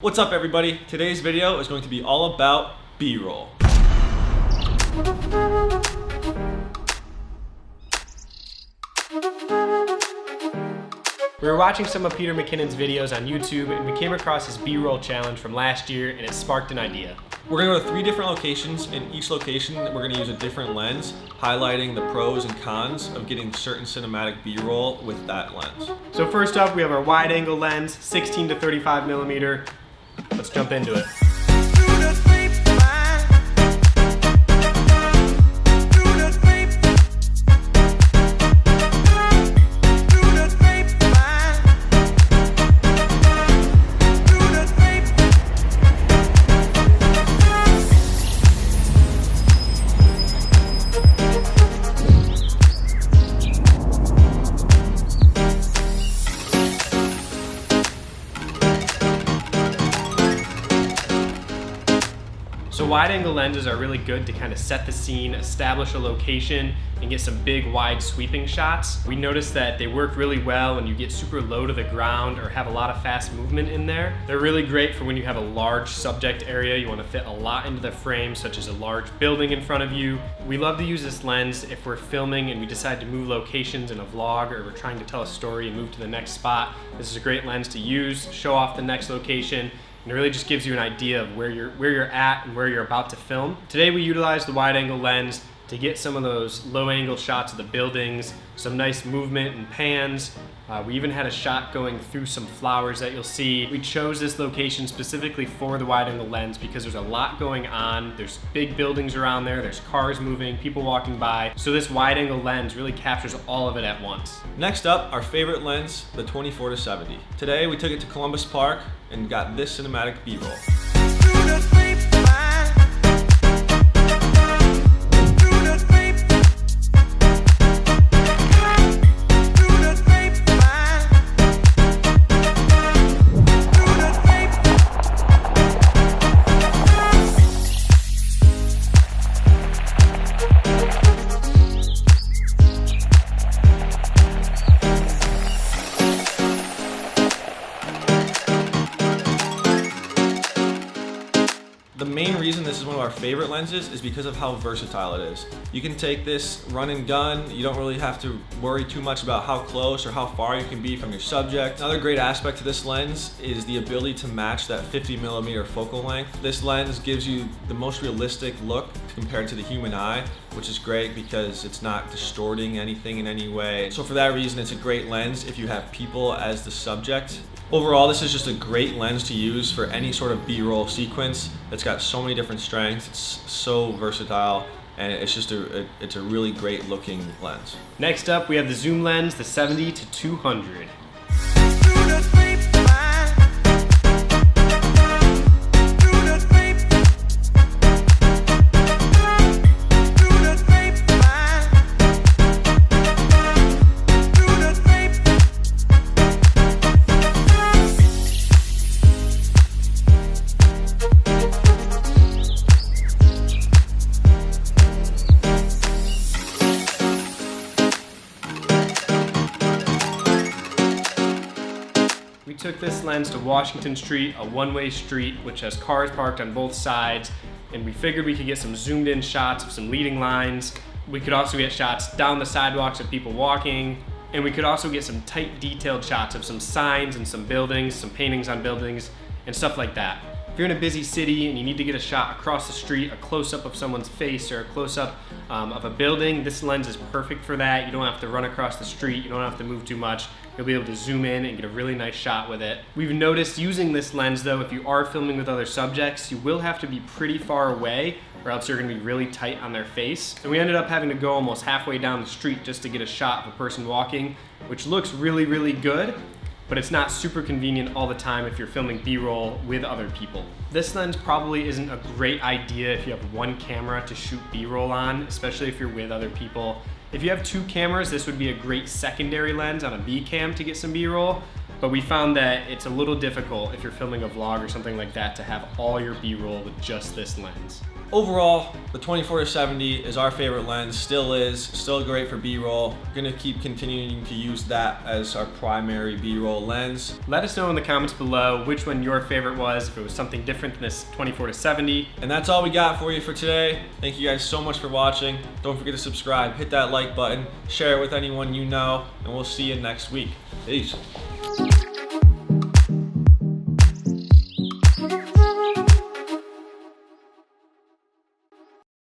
What's up everybody? Today's video is going to be all about B-roll. We were watching some of Peter McKinnon's videos on YouTube and we came across his B-roll challenge from last year and it sparked an idea. We're gonna go to 3 different locations. In each location, we're gonna use a different lens, highlighting the pros and cons of getting certain cinematic B-roll with that lens. So first up, we have our wide angle lens, 16 to 35 millimeter. Let's jump into it. So wide angle lenses are really good to kind of set the scene, establish a location, and get some big wide sweeping shots. We noticed that they work really well when you get super low to the ground or have a lot of fast movement in there. They're really great for when you have a large subject area, you want to fit a lot into the frame, such as a large building in front of you. We love to use this lens if we're filming and we decide to move locations in a vlog, or we're trying to tell a story and move to the next spot. This is a great lens to use, show off the next location, and it really just gives you an idea of where you're at and where you're about to film. Today we utilized the wide angle lens to get some of those low angle shots of the buildings, some nice movement and pans. We even had a shot going through some flowers that you'll see. We chose this location specifically for the wide angle lens because there's a lot going on. There's big buildings around there, there's cars moving, people walking by. So this wide angle lens really captures all of it at once. Next up, our favorite lens, the 24 to 70. Today we took it to Columbus Park and got this cinematic B-roll. The main reason this is one of our favorite lenses is because of how versatile it is. You can take this run and gun. You don't really have to worry too much about how close or how far you can be from your subject. Another great aspect to this lens is the ability to match that 50mm focal length. This lens gives you the most realistic look compared to the human eye, which is great because it's not distorting anything in any way. So for that reason, it's a great lens if you have people as the subject. Overall, this is just a great lens to use for any sort of B-roll sequence. It's got so many different strengths, it's so versatile, and it's just it's a really great looking lens. Next up, we have the zoom lens, the 70 to 200. We took this lens to Washington Street, a one-way street which has cars parked on both sides, and we figured we could get some zoomed in shots of some leading lines. We could also get shots down the sidewalks of people walking, and we could also get some tight detailed shots of some signs and some buildings, some paintings on buildings, and stuff like that. If you're in a busy city and you need to get a shot across the street, a close-up of someone's face or a close-up of a building, this lens is perfect for that. You don't have to run across the street, you don't have to move too much. You'll be able to zoom in and get a really nice shot with it. We've noticed using this lens though, if you are filming with other subjects, you will have to be pretty far away or else you're gonna be really tight on their face. And we ended up having to go almost halfway down the street just to get a shot of a person walking, which looks really, really good, but it's not super convenient all the time if you're filming B-roll with other people. This lens probably isn't a great idea if you have one camera to shoot B-roll on, especially if you're with other people. If you have 2 cameras, this would be a great secondary lens on a B cam to get some B-roll. but we found that it's a little difficult if you're filming a vlog or something like that to have all your B-roll with just this lens. Overall, the 24-70 is our favorite lens, still great for B-roll. We're gonna keep continuing to use that as our primary B-roll lens. Let us know in the comments below which one your favorite was, if it was something different than this 24-70. And that's all we got for you for today. Thank you guys so much for watching. Don't forget to subscribe, hit that like button, share it with anyone you know, and we'll see you next week. Peace.